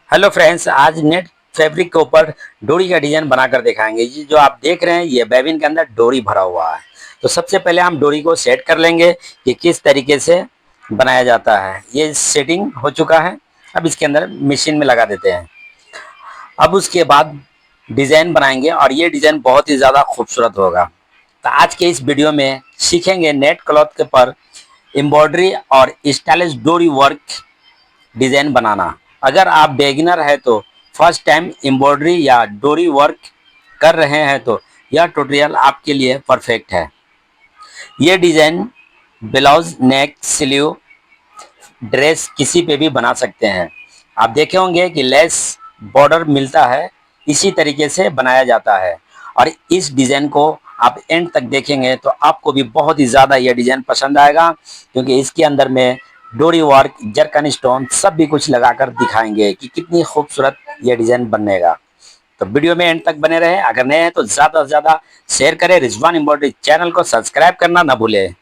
Hello friends, आज net fabric के ऊपर डोरी का डिजाइन बनाकर दिखाएंगे। ये जो आप देख रहे हैं ये बेबिन के अंदर डोरी भरा हुआ है। तो सबसे पहले हम डोरी को सेट कर लेंगे कि किस तरीके से बनाया जाता है। ये सेटिंग हो चुका है, अब इसके अंदर मशीन में लगा देते हैं। अब उसके बाद डिजाइन बनाएंगे और ये डिजाइन बहुत ही ज़्यादा खूबसूरत होगा। तो आज के इस वीडियो में सीखेंगे नेट क्लॉथ के पर एम्ब्रॉयडरी और स्टाइलिश डोरी वर्क डिजाइन बनाना। अगर आप बेगिनर है तो फर्स्ट टाइम एम्ब्रॉयडरी या डोरी वर्क कर रहे हैं तो यह ट्यूटोरियल आपके लिए परफेक्ट है। ये डिजाइन ब्लाउज, नेक, स्लीव, ड्रेस किसी पे भी बना सकते हैं। आप देखे होंगे कि लेस बॉर्डर मिलता है, इसी तरीके से बनाया जाता है। और इस डिजाइन को आप एंड तक देखेंगे तो आपको भी बहुत ही ज़्यादा यह डिजाइन पसंद आएगा, क्योंकि इसके अंदर में डोरी वर्क, जरकन स्टोन सब भी कुछ लगाकर दिखाएंगे कि कितनी खूबसूरत यह डिजाइन बनेगा। तो वीडियो में एंड तक बने रहे। अगर नए हैं तो ज़्यादा से ज़्यादा शेयर करें। रिजवान एम्ब्रॉयडरी चैनल को सब्सक्राइब करना ना भूलें।